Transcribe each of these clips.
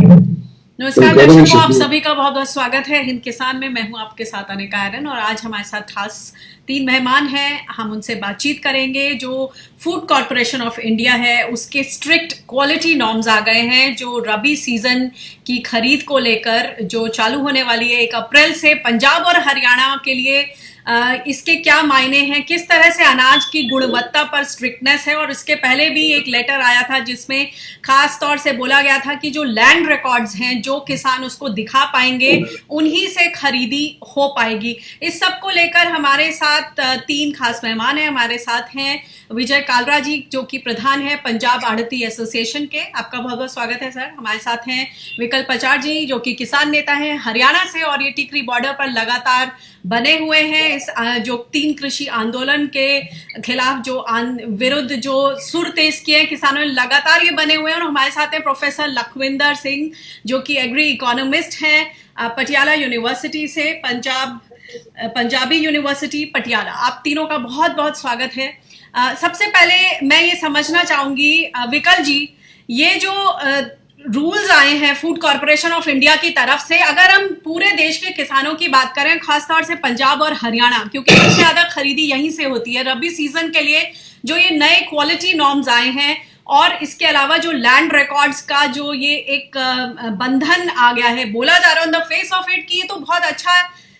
नमस्कार दर्शकों, आप सभी का बहुत बहुत स्वागत है हिंद किसान में। मैं हूं आपके साथ अनिका आर्यन और आज हमारे साथ खास 3 मेहमान हैं। हम उनसे बातचीत करेंगे। जो फूड कॉरपोरेशन ऑफ इंडिया है उसके स्ट्रिक्ट क्वालिटी नॉर्म्स आ गए हैं, जो रबी सीजन की खरीद को लेकर जो चालू होने वाली है 1 अप्रैल से पंजाब और हरियाणा के लिए। इसके क्या मायने हैं, किस तरह से अनाज की गुणवत्ता पर स्ट्रिक्टनेस है। और इसके पहले भी एक लेटर आया था जिसमें खास तौर से बोला गया था कि जो लैंड रिकॉर्ड्स हैं, जो किसान उसको दिखा पाएंगे उन्हीं से खरीदी हो पाएगी। इस सब को लेकर हमारे साथ 3 खास मेहमान हैं। हमारे साथ हैं विजय कालरा जी, जो कि प्रधान है पंजाब आढ़ती एसोसिएशन के। आपका बहुत बहुत स्वागत है सर। हमारे साथ हैं विकल्प आचार्य जी, जो कि किसान नेता हैं हरियाणा से और ये टिकरी बॉर्डर पर लगातार बने हुए हैं। इस जो 3 कृषि आंदोलन के खिलाफ जो विरुद्ध जो सुर तेज किए हैं किसानों ने, लगातार ये बने हुए हैं। और हमारे साथ हैं प्रोफेसर लखविंदर सिंह, जो कि एग्री इकोनॉमिस्ट हैं पटियाला यूनिवर्सिटी से, पंजाबी यूनिवर्सिटी पटियाला। आप तीनों का बहुत बहुत स्वागत है। सबसे पहले मैं ये समझना चाहूंगी विकल जी, ये जो रूल्स आए हैं फूड कॉरपोरेशन ऑफ इंडिया की तरफ से, अगर हम पूरे देश के किसानों की बात करें, खासतौर से पंजाब और हरियाणा, क्योंकि सबसे ज्यादा खरीदी यहीं से होती है रबी सीजन के लिए, जो ये नए क्वालिटी नॉर्म्स आए हैं और इसके अलावा जो लैंड रिकॉर्ड्स का जो ये एक बंधन आ गया है, बोला जा रहा है on the face of it कि ये तो बहुत अच्छा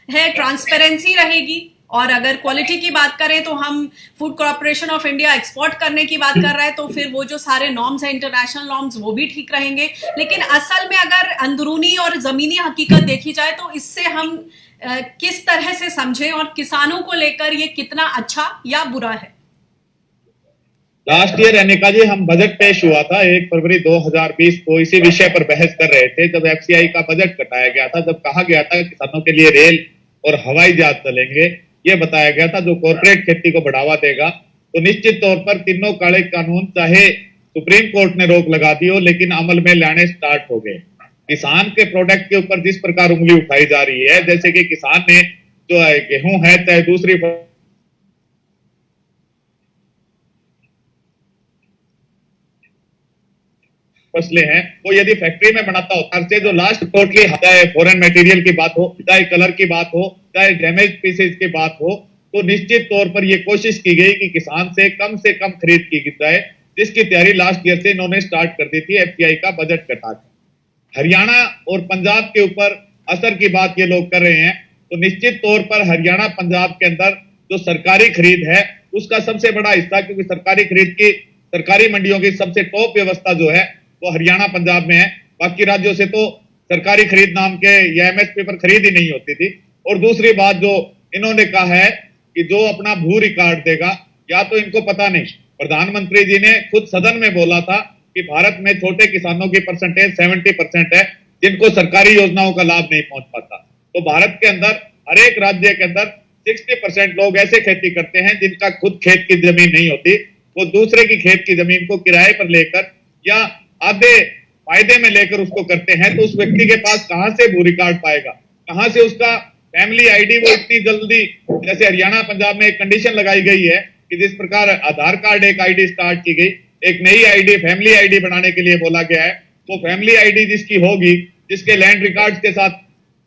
है, ट्रांसपेरेंसी रहेगी। और अगर क्वालिटी की बात करें तो हम food corporation of India export करने की बात कर रहा है, तो फिर वो जो सारे नॉर्म्स हैं इंटरनेशनल नॉर्म्स वो भी ठीक रहेंगे। लेकिन असल में अगर अंदरूनी और जमीनी हकीकत देखी जाए तो इससे हम किस तरह से समझें और किसानों को लेकर ये कितना अच्छा या बुरा है। लास्ट ईयर अनिका जी, हम बजट पेश हुआ था 1 फरवरी 2020 को, इसी विषय पर बहस कर रहे थे जब एफसीआई का बजट कटाया गया था। जब कहा गया था किसानों के लिए रेल और हवाई जहाज चलेंगे, ये बताया गया था जो कॉर्पोरेट खेती को बढ़ावा देगा। तो निश्चित तौर पर तीनों काले कानून चाहे सुप्रीम कोर्ट ने रोक लगा दी हो, लेकिन अमल में लाने स्टार्ट हो गए। किसान के प्रोडक्ट के ऊपर जिस प्रकार उंगली उठाई जा रही है, जैसे कि किसान ने जो गेहूं है चाहे दूसरी फसलें हैं, वो यदि फैक्ट्री में बनाता होता है, जो लास्ट टोटली, चाहे फॉरेन मटेरियल की बात हो, चाहे कलर की बात हो, चाहे डैमेज पीसेज की बात हो, तो निश्चित तौर पर यह कोशिश की गई कि किसान से कम खरीद की जाए, जिसकी तैयारी लास्ट ईयर से इन्होंने स्टार्ट कर दी थी एफसीआई का बजट कटा के। हरियाणा और पंजाब के ऊपर असर की बात ये लोग कर रहे हैं, तो निश्चित तौर पर हरियाणा पंजाब के अंदर जो सरकारी खरीद है उसका सबसे बड़ा हिस्सा, क्योंकि सरकारी खरीद की, सरकारी मंडियों की सबसे टॉप व्यवस्था जो है वो हरियाणा पंजाब में है। बाकी राज्यों से तो सरकारी खरीद नाम के या एमएसपी पर खरीद ही नहीं होती थी। और दूसरी बात जो इन्होंने कहा है कि जो अपना भू रिकॉर्ड देगा, या तो इनको पता नहीं, प्रधानमंत्री जी ने खुद सदन में बोला था कि भारत में छोटे किसानों की परसेंटेज 70% है जिनको सरकारी योजनाओं का लाभ नहीं पहुंच पाता। तो भारत के अंदर हर एक राज्य के अंदर 60% लोग ऐसे खेती करते हैं जिनका खुद खेत की जमीन नहीं होती, वो दूसरे की खेत की जमीन को किराए पर लेकर या आधे फायदे में लेकर उसको करते हैं। तो उस व्यक्ति के पास कहां से भू रिकॉर्ड पाएगा, कहां से उसका फैमिली आईडी वो इतनी जल्दी, जैसे हरियाणा पंजाब में एक कंडीशन लगाई गई है कि जिस प्रकार आधार कार्ड एक आईडी स्टार्ट की गई, एक नई आईडी फैमिली आईडी बनाने के लिए बोला गया है। वो फैमिली आईडी जिसकी होगी, जिसके लैंड रिकॉर्ड्स के साथ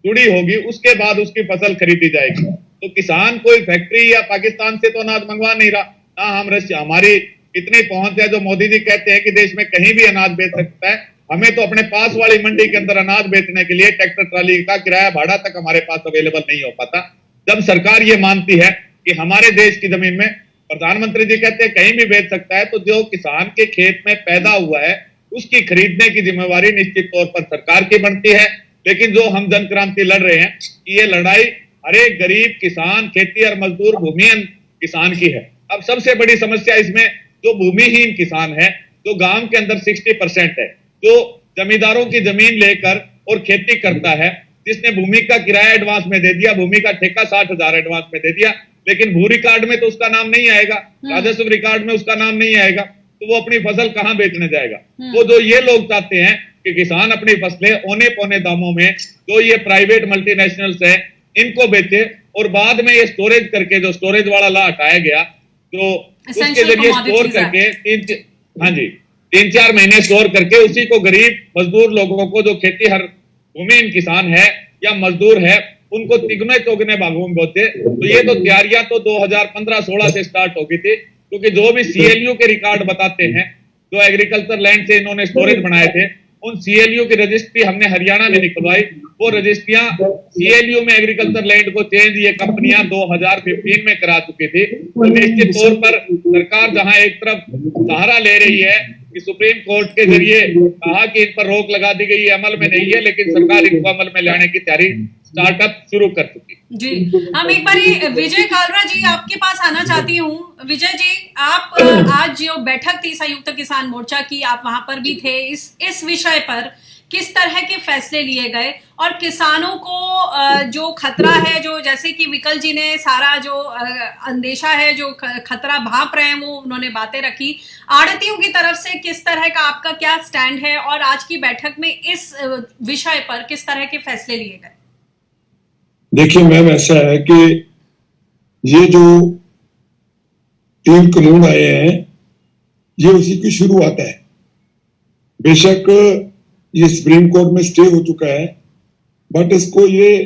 जुड़ी होगी, उसके बाद उसकी फसल खरीदी जाएगी। तो किसान कोई फैक्ट्री या पाकिस्तान से तो अनाज मंगवा नहीं रहा, ना हम हमारी इतनी पहुंच है जो मोदी जी कहते हैं कि देश में कहीं भी अनाज बेच सकता है। हमें तो अपने पास वाली मंडी के अंदर अनाज बेचने के लिए ट्रैक्टर ट्राली का किराया भाड़ा तक हमारे पास अवेलेबल नहीं हो पाता। जब सरकार ये मानती है कि हमारे देश की जमीन में, प्रधानमंत्री जी कहते हैं कहीं भी बेच सकता है, तो जो किसान के खेत में पैदा हुआ है उसकी खरीदने की जिम्मेवारी निश्चित तौर पर सरकार की बनती है। लेकिन जो हम जन क्रांति लड़ रहे हैं, ये लड़ाई हर एक गरीब किसान, खेती और मजदूर भूमिहीन किसान की है। अब सबसे बड़ी समस्या इसमें जो भूमिहीन किसान है, जो गांव के अंदर 60% है, जो जमींदारों की जमीन लेकर और खेती करता है, जिसने भूमि का किराया एडवांस में दे दिया, भूमि का ठेका 60,000 एडवांस में दे दिया, लेकिन भू रिकॉर्ड में तो उसका नाम नहीं आएगा, राजस्व रिकॉर्ड में उसका नाम नहीं आएगा, तो वो अपनी फसल कहां बेचने जाएगा। वो जो ये लोग चाहते हैं कि किसान अपनी फसलें औने पौने दामों में, जो ये प्राइवेट मल्टीनेशनल्स है इनको बेचे, और बाद में ये स्टोरेज करके, जो स्टोरेज वाला ला हटाया गया, तो उसके जरिए स्टोर करके हाँ जी, 3-4 महीने स्टोर करके उसी को गरीब मजदूर लोगों को, जो खेती हर भूमिहीन किसान है या मजदूर है, उनको तिगने चौगने भागों में बोते। तो ये तो तैयारियां तो 2015-16 से स्टार्ट हो गई थी, क्योंकि जो भी सीएलयू के रिकॉर्ड बताते हैं, जो एग्रीकल्चर लैंड से इन्होंने स्टोरेज बनाए थे, उन सीएलयू की रजिस्ट्री हमने हरियाणा में निकलवाई। वो रजिस्ट्रियां सीएलयू में एग्रीकल्चर लैंड को चेंज ये कंपनियां 2015 में करा चुकी थी। तो निश्चित तौर पर सरकार जहां एक तरफ सहारा ले रही है कि सुप्रीम कोर्ट के जरिए कहा कि इन पर रोक लगा दी गई, अमल में नहीं है, लेकिन सरकार इनको अमल में लाने की तैयारी स्टार्टअप शुरू कर चुकी जी। हम एक बारी विजय कालरा जी आपके पास आना चाहती हूँ। विजय जी, आप आज जो बैठक थी संयुक्त किसान मोर्चा की, आप वहां पर भी थे। इस विषय पर किस तरह के फैसले लिए गए और किसानों को जो खतरा है, जो जैसे कि विकल जी ने सारा जो अंदेशा है, जो खतरा भाप रहे हैं, वो उन्होंने बातें रखी। आड़तियों की तरफ से किस तरह का आपका क्या स्टैंड है और आज की बैठक में इस विषय पर किस तरह के फैसले लिए गए? देखिए मैम, ऐसा है कि ये जो 3 कानून आए हैं, ये उसी की शुरुआत है। बेशक ये सुप्रीम कोर्ट में स्टे हो चुका है, बट इसको ये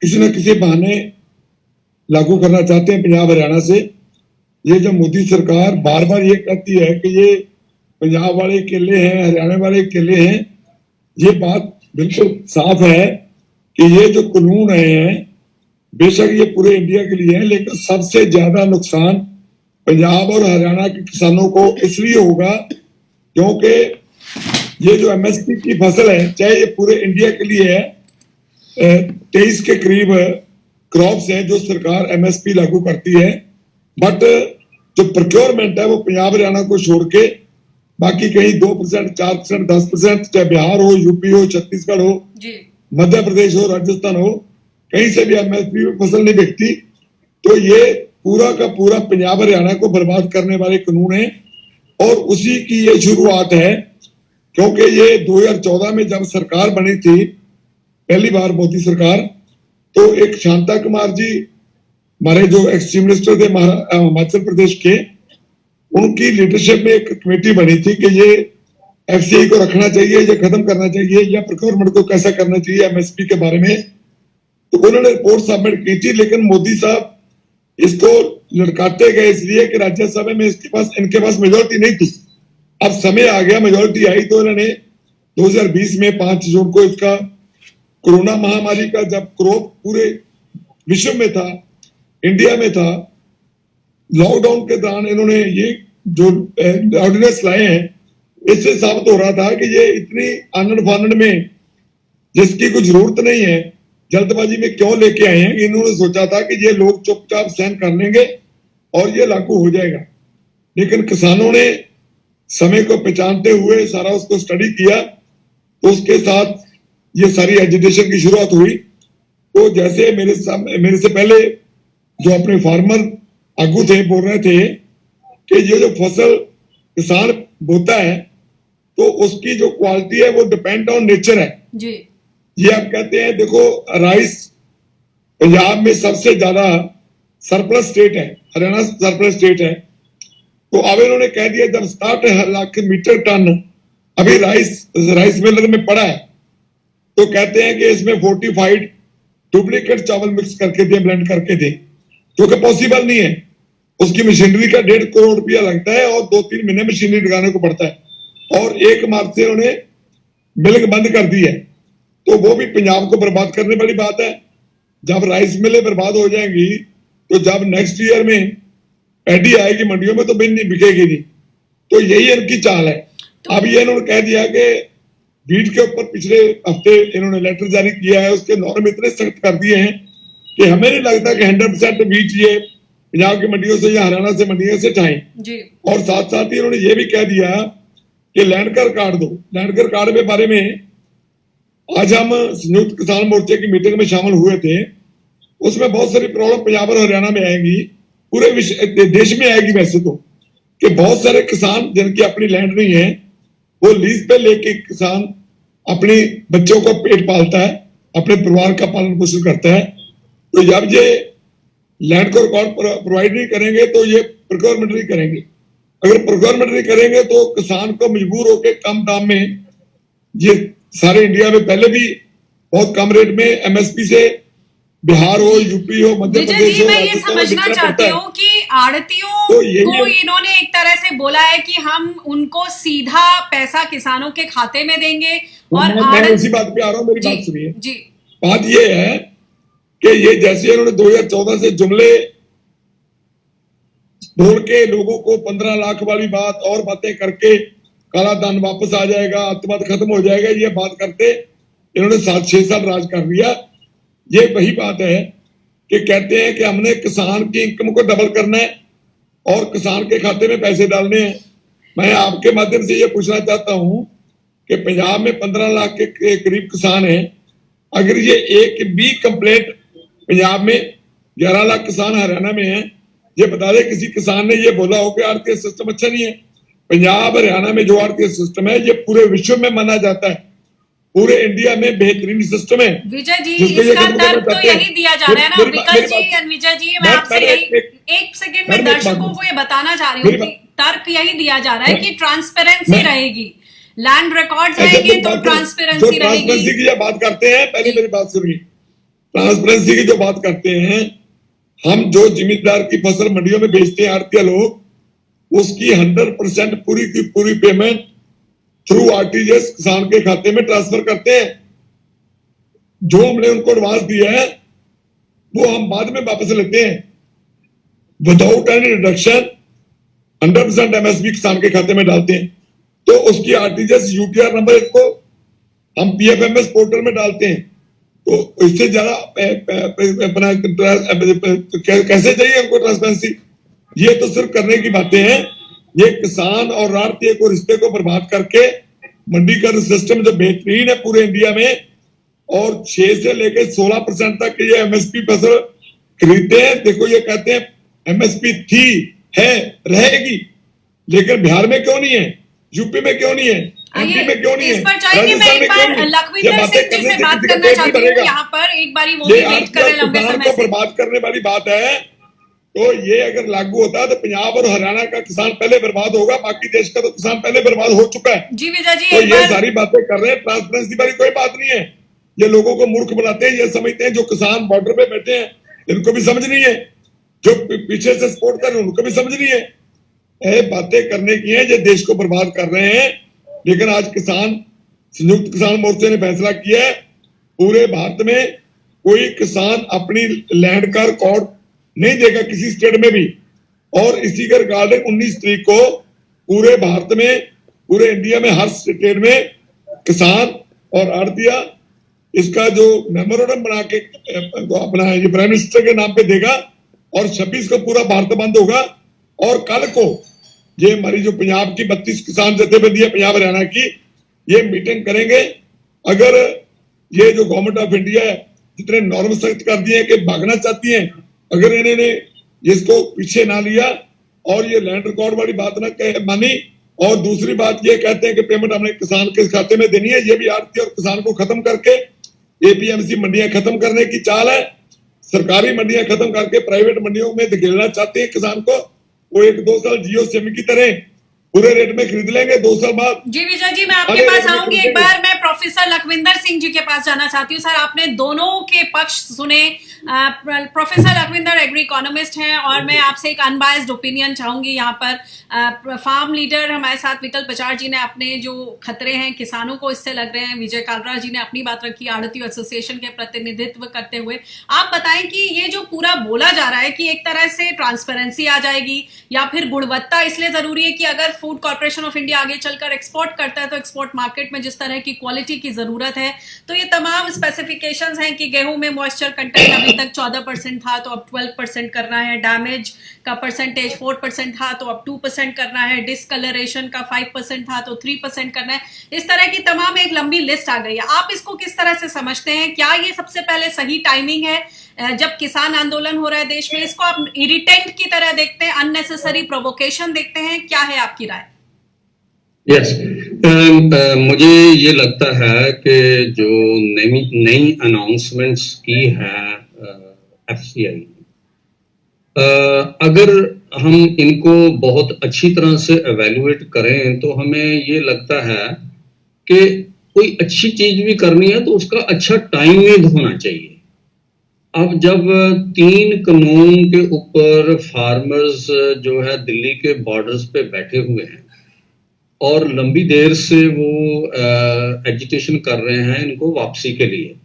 किसी न किसी बहाने लागू करना चाहते हैं पंजाब हरियाणा से। ये जो मोदी सरकार बार बार ये कहती है कि ये पंजाब वाले अकेले हैं, हरियाणा वाले अकेले हैं, ये बात बिल्कुल साफ है कि ये जो कानून आए हैं, बेशक ये पूरे इंडिया के लिए है, लेकिन सबसे ज्यादा नुकसान पंजाब और हरियाणा के किसानों को इसलिए होगा क्योंकि ये जो एमएसपी की फसल है, चाहे ये पूरे इंडिया के लिए है, 23 के करीब क्रॉप्स है जो सरकार एमएसपी लागू करती है, बट जो प्रोक्योरमेंट है वो पंजाब हरियाणा को छोड़ के बाकी कहीं 2%, 4%, 10%, चाहे बिहार हो, यूपी हो, छत्तीसगढ़ हो, मध्य प्रदेश हो, राजस्थान हो, कहीं से भी एमएसपी में फसल नहीं बिकती। तो ये पूरा का पूरा पंजाब हरियाणा को बर्बाद करने वाले कानून है और उसी की ये शुरुआत है। क्योंकि ये 2014 में जब सरकार बनी थी पहली बार मोदी सरकार, तो एक शांता कुमार जी हमारे जो एक्स चीफ मिनिस्टर थे हिमाचल प्रदेश के, उनकी लीडरशिप में एक कमेटी बनी थी कि ये एफसीआई को रखना चाहिए या खत्म करना चाहिए या प्रोक्योरमेंट को कैसा करना चाहिए एमएसपी के बारे में। तो उन्होंने रिपोर्ट सबमिट की थी, लेकिन मोदी साहब इसको लटकाते गए इसलिए कि राज्यसभा में इनके पास मेजोरिटी नहीं थी। अब समय आ गया, मेजोरिटी आई, तो इन्होंने 2020 में 5 जून को इसका कोरोना महामारी का जब क्रॉप पूरे विश्व में था, इंडिया में था, लॉकडाउन के दौरान इन्होंने ये जो ऑर्डिनेंस लाए हैं, इससे साबित हो रहा था कि ये इतनी आनंद फानंद में जिसकी कुछ जरूरत नहीं है, जल्दबाजी में क्यों लेके आए हैं। इन्होंने सोचा था कि ये लोग चुपचाप सहन कर लेंगे और ये लागू हो जाएगा, लेकिन किसानों ने समय को पहचानते हुए सारा उसको स्टडी किया, तो उसके साथ ये सारी एजुकेशन की शुरुआत हुई। तो जैसे मेरे से पहले जो अपने फार्मर आगू थे बोल रहे थे कि ये जो फसल किसान बोता है तो उसकी जो क्वालिटी है वो डिपेंड ऑन नेचर है जी। ये आप कहते हैं, देखो राइस पंजाब में सबसे ज्यादा सरप्लस स्टेट है, हरियाणा सरप्लस स्टेट है। तो अब इन्होंने कह दिया जब 60 लाख मीटर टन अभी राइस मिलर में पड़ा है, तो कहते हैं कि इसमें फोर्टिफाइड डुप्लीकेट चावल मिक्स करके दे, ब्लेंड करके दे, क्योंकि पॉसिबल नहीं है। उसकी मशीनरी का 1.5 करोड़ रुपया लगता है और 2-3 महीने मशीनरी लगाने को पड़ता है, और 1 मार्च से उन्होंने मिल्क बंद कर दी है। तो वो भी पंजाब को बर्बाद करने वाली बात है। जब राइस मिलें बर्बाद हो जाएंगी, तो जब नेक्स्ट ईयर में पैडी आएगी मंडियों में तो नहीं बिकेगी नहीं। तो यही इनकी चाल है। अब ये इन्होंने कह दिया कि वीट के ऊपर पिछले हफ्ते इन्होंने लेटर जारी किया है, उसके नॉर्म इतने सख्त कर दिए हैं कि हमें नहीं लगता कि 100% वीट ये पंजाब की मंडियों से या हरियाणा से मंडियों से उठाएं। और साथ साथ ही इन्होंने ये भी कह दिया कि लैंड का रिकॉर्ड दो। लैंड के रिकॉर्ड के बारे में आज हम संयुक्त किसान मोर्चे की मीटिंग में शामिल हुए थे। उसमें बहुत सारी प्रॉब्लम पंजाब और हरियाणा में आएंगी, पूरे देश में आएगी वैसे तो, कि बहुत सारे किसान जिनकी अपनी लैंड नहीं है, वो लीज पे लेके किसान अपनी बच्चों को पेट पालता है, अपने परिवार का पालन पोषण करता है। तो जब ये लैंड को रिकॉर्ड प्रोवाइड नहीं करेंगे तो ये प्रोक्योरमेंट नहीं करेंगे। अगर प्रोक्योरमेंट नहीं करेंगे तो किसान को मजबूर होकर कम दाम में, ये सारे इंडिया में पहले भी बहुत कम रेट में एमएसपी से बिहार हो, यूपी हो, मध्य विजय प्रदेश जी, हो, मैं ये राजस्थान हो, समझना बिकना चाहती पड़ता है। हूँ कि आड़तियों तो यही को इन्होंने एक तरह से बोला है कि हम उनको सीधा पैसा किसानों के खाते में देंगे और मैं उसी बात पे आ रहा हूँ, मेरी बात सुनिए। जी बात ये है कि ये जैसे इन्होंने 2014 से जुमले बोल के लोगों को 15 लाख वाली बात और बातें करके काला धन वापस आ जाएगा, आतंकवाद खत्म हो जाएगा, ये बात करते इन्होंने 7-6 साल राज कर लिया। ये वही बात है कि कहते हैं कि हमने किसान की इनकम को डबल करना है और किसान के खाते में पैसे डालने हैं। मैं आपके माध्यम से ये पूछना चाहता हूं कि पंजाब में 15 लाख के करीब किसान हैं। अगर ये एक भी कंप्लेंट पंजाब में, 11 लाख किसान हरियाणा में है, ये बता दे किसी किसान ने ये बोला हो कि आर्थिक सिस्टम अच्छा नहीं है। पंजाब हरियाणा में जो आर्थिक सिस्टम है ये पूरे विश्व में माना जाता है, पूरे इंडिया में बेहतरीन सिस्टम है। विजय जी, जिसको ये इसका खत्म तर्क करना तो चाहते हैं। यही दिया जा रहा है ना मेरी विकल मेरी जी बात- और विजय जी, मैं मैं- आपसे मैंने यही एक- एक सेकंड में मैंने एक बात दर्शकों बोली। को ये बताना चाह रही हूँ मेरी कि तर्क यही दिया जा रहा है कि ट्रांसपेरेंसी मैं- रहेगी, लैंड रिकॉर्ड्स ऐसे रहेंगे तो बात करें। ट्रांसपेरेंसी जो ट्रांसपेरेंसी रहेगी। की जब बात करते हैं, पहले मेरी बात सुनिए। ट्रांसपेरेंसी की जो बात करते हैं, हम जो जिम्मेदार की फसल मंडियों में बेचते हैं आड़तिया लोग, उसकी 100% पूरी की पूरी पेमेंट थ्रू आरटीजीएस किसान के खाते में ट्रांसफर करते हैं। जो हमने उनको एडवांस दिया है वो हम बाद में वापस लेते हैं विदाउट एनी डिडक्शन। 100% एमएसपी किसान के खाते में डालते हैं। तो उसकी आरटीजीएस यूटीआर नंबर को हम पीएफएमएस पोर्टल में डालते हैं। तो इससे ज्यादा अपना कैसे चाहिए हमको ट्रांसपेरेंसी? ये तो सिर्फ करने की बातें हैं। ये किसान और आड़तिये को रिश्ते को बर्बाद करके मंडीकरण सिस्टम जो बेहतरीन है पूरे इंडिया में, और 6 से लेकर 16% तक ये एमएसपी फसल खरीदते हैं। देखो ये कहते हैं एमएसपी थी, है, रहेगी, लेकिन बिहार में क्यों नहीं है, यूपी में क्यों नहीं है, एमपी में क्यों नहीं है, इस पर चाहिए मैं एक बार लखविंदर सिंह जी से बात करना चाहती हूँ यहाँ पर। एक बारी वो भी वेट कर रहे लंबे समय से। बर्बाद करने वाली बात है। तो ये अगर लागू होता है तो पंजाब और हरियाणा का किसान पहले बर्बाद होगा, बाकी देश का तो किसान पहले बर्बाद हो चुका है। जी विजय जी, तो ये सारी बातें कर रहे हैं, ट्रांसपेरेंसी वाली कोई बात नहीं है। ये लोगों को मूर्ख बनाते हैं। ये समझते हैं जो किसान बॉर्डर पे बैठे हैं इनको भी समझ नहीं है, जो पीछे से सपोर्ट कर रहे हैं उनको भी समझ नहीं है। ये बातें करने की है, ये देश को बर्बाद कर रहे हैं। लेकिन आज संयुक्त किसान मोर्चे ने फैसला किया है, पूरे भारत में कोई किसान अपनी लैंड का रिकॉर्ड नहीं देगा किसी स्टेट में भी। और इसी के रिगार्डिंग 19 तारीख को पूरे भारत में, पूरे इंडिया में हर स्टेट में किसान और आड़तिया इसका जो मेमोरेंडम बना के अपना ये प्राइम मिनिस्टर के नाम पे देगा, और 26 को पूरा भारत बंद होगा। और कल को ये हमारी जो पंजाब की 32 किसान जथेबंदी है पंजाब हरियाणा की, ये मीटिंग करेंगे। अगर ये जो गवर्नमेंट ऑफ इंडिया है जितने नॉर्म सख्त कर दिए हैं कि भागना चाहती है, अगर इन्होंने इसको पीछे ना लिया और ये लैंड रिकॉर्ड वाली बात ना मानी, और दूसरी बात ये कहते हैं कि पेमेंट हमने किसान के खाते में देनी है, ये भी आड़ती और किसान को खत्म करके एपीएमसी मंडियां खत्म करने की चाल है। सरकारी मंडियां खत्म करके प्राइवेट मंडियों में धकेलना चाहते हैं किसान को। वो 1-2 साल जियो सिम की तरह पूरे रेट में खरीद लेंगे, 2 साल बाद। जी विजय जी, मैं आपके पास आऊंगी। एक बार मैं प्रोफेसर लखविंदर सिंह जी के पास जाना चाहती हूँ। सर, आपने दोनों के पक्ष सुने। प्रोफेसर लखविंदर एग्री इकोनॉमिस्ट हैं और मैं आपसे एक अनबायस्ड ओपिनियन चाहूंगी यहाँ पर। फार्म लीडर हमारे साथ विकल पचार जी ने अपने जो खतरे हैं किसानों को इससे लग रहे हैं, विजय कालरा जी ने अपनी बात रखी आड़ती एसोसिएशन के प्रतिनिधित्व करते हुए। आप बताएं कि ये जो पूरा बोला जा रहा है कि एक तरह से ट्रांसपेरेंसी आ जाएगी या फिर गुणवत्ता इसलिए जरूरी है कि अगर फूड कॉर्पोरेशन ऑफ इंडिया आगे चलकर एक्सपोर्ट करता है तो एक्सपोर्ट मार्केट में जिस तरह की क्वालिटी की जरूरत है, तो ये तमाम स्पेसिफिकेशंस हैं कि गेहूं में मॉइस्चर कंटेंट अभी तक 14% था तो अब 12% करना है, डैमेज का परसेंटेज 4% था तो अब 2% करना है, डिसकलरेशन का 5% था तो 3% करना है। इस तरह की तमाम एक लंबी लिस्ट आ गई है। आप इसको किस तरह से समझते हैं? क्या ये सबसे पहले सही टाइमिंग है जब किसान आंदोलन हो रहा है देश में? इसको आप इरिटेंट की तरह देखते हैं, अननेसेसरी प्रोवोकेशन देखते हैं? क्या है आपकी राय? यस, मुझे ये लगता है कि जो नई अनाउंसमेंट्स की है एफसीआई, अगर हम इनको बहुत अच्छी तरह से एवेल्युएट करें तो हमें ये लगता है कि कोई अच्छी चीज भी करनी है तो उसका अच्छा टाइमिंग होना चाहिए। अब जब 3 कानून के ऊपर फार्मर्स जो है दिल्ली के बॉर्डर्स पे बैठे हुए हैं और लंबी देर से वो एजिटेशन कर रहे हैं इनको वापसी के लिए,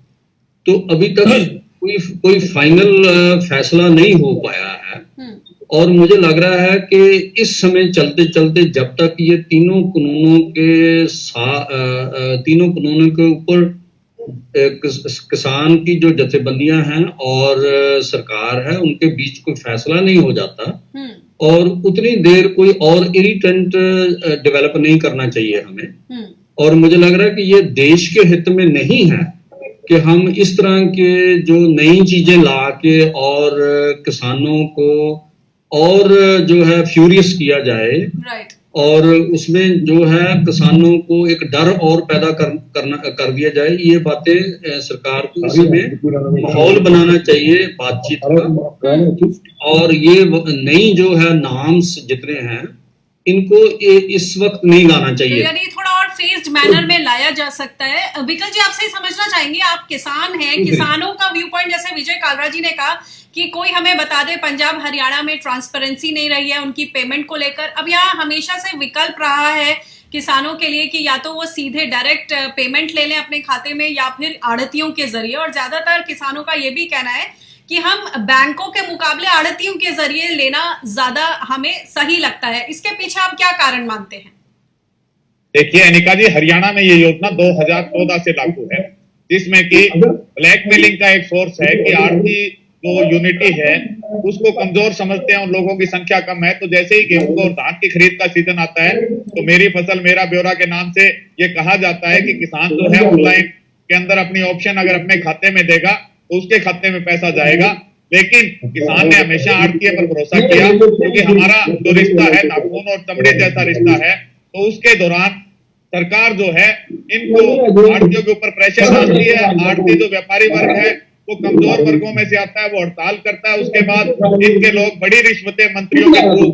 तो अभी तक कोई फाइनल फैसला नहीं हो पाया है। और मुझे लग रहा है कि इस समय चलते चलते जब तक ये तीनों कानूनों के ऊपर किसान की जो जथेबंदियां हैं और सरकार है उनके बीच कोई फैसला नहीं हो जाता और उतनी देर कोई और इरिटेंट डेवलप नहीं करना चाहिए हमें। और मुझे लग रहा है कि ये देश के हित में नहीं है कि हम इस तरह के जो नई चीजें ला के और किसानों को और जो है फ्यूरियस किया जाए। राइट। और उसमें जो है किसानों को एक डर और पैदा कर दिया जाए। ये बातें सरकार को इसमें माहौल बनाना चाहिए बातचीत का। और ये नई जो है नाम्स जितने हैं इनको इस वक्त नहीं लाना चाहिए, यानी थोड़ा और फेज्ड मैनर में लाया जा सकता है। विकल जी आपसे समझना चाहेंगे, आप किसान हैं, किसानों का व्यू पॉइंट, जैसे विजय कालरा जी ने कहा कि कोई हमें बता दे पंजाब हरियाणा में ट्रांसपेरेंसी नहीं रही है उनकी पेमेंट को लेकर। अब यहाँ हमेशा से विकल्प रहा है किसानों के लिए कि या तो वो सीधे डायरेक्ट पेमेंट ले लें अपने खाते में या फिर आड़तियों के जरिए, और ज्यादातर किसानों का ये भी कहना है कि हम बैंकों के मुकाबले आड़तियों के जरिए लेना ज्यादा हमें सही लगता है। इसके पीछे आप क्या कारण मानते हैं? देखिए अनिका जी, हरियाणा में ये योजना 2014 से लागू है, जिसमें कि ब्लैकमेलिंग का एक सोर्स है कि आड़ती जो यूनिटी है उसको कमजोर समझते हैं, उन लोगों की संख्या कम है। तो जैसे ही गेहूं और धान की खरीद का सीजन आता है तो मेरी फसल मेरा ब्यौरा के नाम से ये कहा जाता है कि किसान जो है ऑनलाइन के अंदर अपनी ऑप्शन अगर अपने खाते में देगा तो उसके खाते में पैसा जाएगा। लेकिन किसान ने हमेशा आड़तीये पर भरोसा किया, क्योंकि हमारा जो रिश्ता है नाखून और चमड़े जैसा रिश्ता है। तो उसके दौरान सरकार जो है इनको आड़तियों के ऊपर प्रेशर डालती है। आड़ती जो व्यापारी वर्ग है वो कमजोर वर्गों में से आता है, वो हड़ताल करता है। उसके बाद इनके लोग बड़ी रिश्वतें मंत्रियों के थ्रू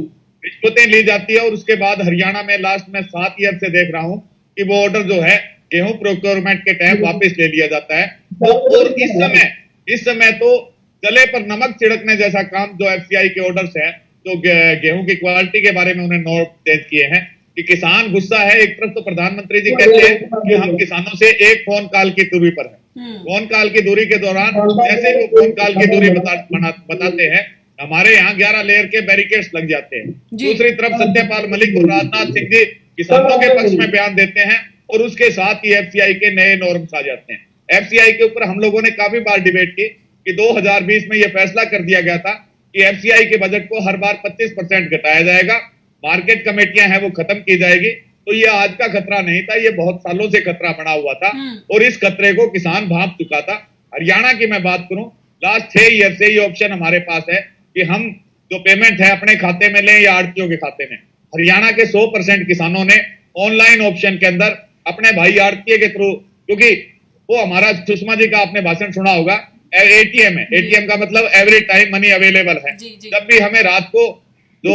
रिश्वतें ली जाती है और उसके बाद हरियाणा में लास्ट में 7 ईयर से देख रहा हूं कि वो ऑर्डर जो है गेहूं प्रोक्योरमेंट के टाइम वापस ले लिया जाता है। और इस समय तो गले पर नमक छिड़कने जैसा काम जो एफसीआई के ऑर्डर्स है, जो गेहूं की क्वालिटी के बारे में उन्हें नोट तेज किए हैं कि किसान गुस्सा है। एक तरफ तो प्रधानमंत्री जी कहते हैं कि हम किसानों से एक फोन कॉल की दूरी पर है। फोन कॉल की दूरी के दौरान जैसे वो फोन कॉल की दूरी बताते हैं, हमारे यहाँ 11 लेयर के बैरिकेड्स लग जाते हैं। दूसरी तरफ सत्यपाल मलिक और राजनाथ सिंह जी किसानों के पक्ष में बयान देते हैं और उसके साथ ही एफसीआई के नए नॉर्म्स आ जाते हैं। एफसीआई के ऊपर हम लोगों ने काफी बार डिबेट की कि 2020 में यह फैसला कर दिया गया था कि एफसीआई के बजट को हर बार 25% घटाया जाएगा, मार्केट कमेटियां हैं वो खत्म की जाएगी। तो ये आज का खतरा नहीं था, ये बहुत सालों से खतरा बना हुआ था और इस खतरे को किसान भांप चुका था। हरियाणा की मैं बात करूं, लास्ट 6 ईयर से ये ऑप्शन हमारे पास है कि हम जो पेमेंट है अपने खाते में लें या आड़तियों के खाते में। हरियाणा के 100% किसानों ने ऑनलाइन ऑप्शन के अंदर अपने भाई आड़तिये के थ्रू, क्योंकि वो हमारा सुषमा जी का आपने भाषण सुना होगा, एटीएम है। एटीएम का मतलब एवरी टाइम मनी अवेलेबल है। जब भी हमें रात को जो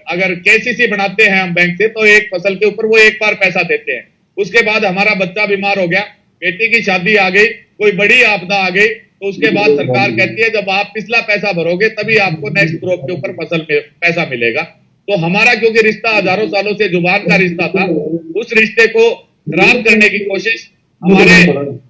अगर केसीसी बनाते हैं हम बैंक से, तो एक फसल के ऊपर वो एक बार पैसा देते हैं। उसके बाद हमारा बच्चा बीमार हो गया, बेटी की शादी आ गई, कोई बड़ी आपदा आ गई, तो उसके बाद सरकार कहती है जब आप पिछला पैसा भरोगे तभी आपको नेक्स्ट क्रॉप के ऊपर फसल में पैसा मिलेगा। तो हमारा क्योंकि रिश्ता हजारों सालों से जुबान का रिश्ता था, उस रिश्ते को खराब करने की कोशिश, हमारे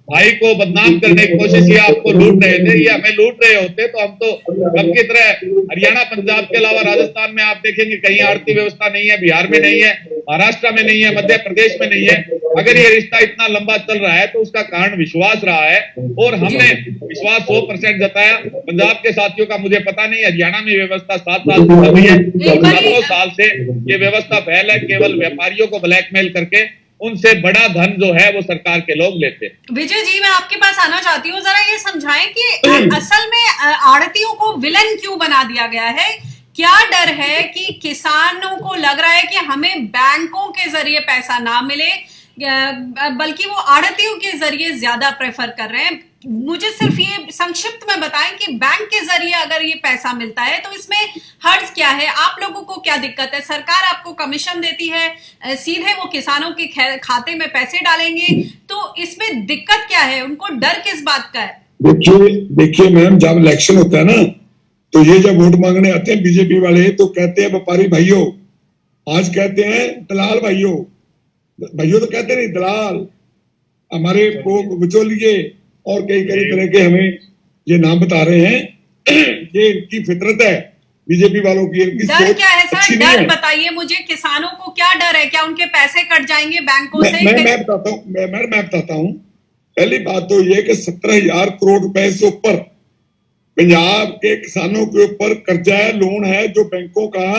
भाई को बदनाम करने की कोशिश, ये आपको लूट रहे थे, ये हमें लूट रहे होते तो हम तो कब की तरह हरियाणा पंजाब के अलावा राजस्थान में आप देखेंगे कहीं आर्थिक व्यवस्था नहीं है, बिहार में नहीं है, महाराष्ट्र में नहीं है, मध्य प्रदेश में नहीं है। अगर ये रिश्ता इतना लंबा चल रहा है तो उसका कारण विश्वास रहा है और हमने विश्वास 100% जताया। पंजाब के साथियों का मुझे पता नहीं, हरियाणा में व्यवस्था 7 साल से चल रही है, 7 साल से ये व्यवस्था फैल है, केवल व्यापारियों को ब्लैकमेल करके उनसे बड़ा धन जो है वो सरकार के लोग लेते हैं। विजय जी, मैं आपके पास आना चाहती हूँ, जरा ये समझाएं कि असल में आड़तियों को विलन क्यों बना दिया गया है? क्या डर है कि किसानों को लग रहा है कि हमें बैंकों के जरिए पैसा ना मिले, बल्कि वो आड़तियों के जरिए ज्यादा प्रेफर कर रहे हैं। मुझे सिर्फ ये संक्षिप्त में बताएं कि बैंक के जरिए अगर ये पैसा मिलता है तो इसमें हर्ज क्या है, आप लोगों को क्या दिक्कत है? सरकार आपको कमीशन देती है, सीधे वो किसानों के खाते में पैसे डालेंगे, तो इसमें दिक्कत क्या है? उनको डर किस बात का है? देखिए मैम, जब इलेक्शन होता है ना, तो ये जब वोट मांगने आते हैं बीजेपी वाले तो कहते हैं व्यापारी भाइयों, आज कहते हैं दलाल भाइयों, भाइयों तो कहते नहीं, दलाल हमारे को बिचौलिए और कई तरह के हमें ये नाम बता रहे हैं। ये इनकी फितरत है बीजेपी वालों की। इनकी डर क्या है सर? अच्छी डर नहीं है। बताइए मुझे, किसानों को क्या डर है? क्या उनके पैसे कट जाएंगे बैंकों से? मैं बताता हूँ, मैं बताता हूँ। पहली बात तो ये कि 17,000 करोड़ रुपए से ऊपर पंजाब के किसानों के ऊपर कर्जा है, लोन है, जो बैंकों का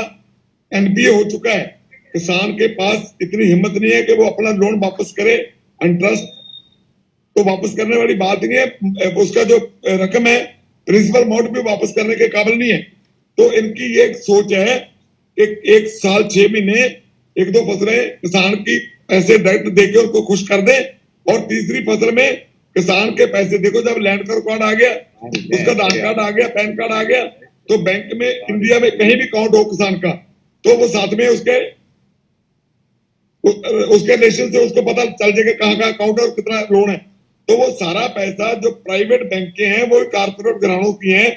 एनपीए हो चुका है। किसान के पास इतनी हिम्मत नहीं है कि वो अपना लोन वापस करे। इंटरेस्ट तो वापस करने वाली बात ही नहीं है, उसका जो रकम है प्रिंसिपल अमाउंट भी वापस करने के काबिल नहीं है। तो इनकी ये सोच है कि 1 साल 6 महीने 1-2 फसलें किसान की पैसे डायरेक्ट देके उनको खुश कर दे, और तीसरी फसल में किसान के पैसे देखो। जब लैंड कार्ड आ गया, उसका आधार कार्ड आ गया, पैन कार्ड आ गया, तो बैंक में इंडिया में कहीं भी अकाउंट हो किसान का, तो वो साथ में उसके नेशन से उसको पता चल जाएगा कहाँ का अकाउंट है और कितना लोन है। तो वो सारा पैसा जो प्राइवेट बैंक के हैं वो कारपोरेट घरानों की हैं,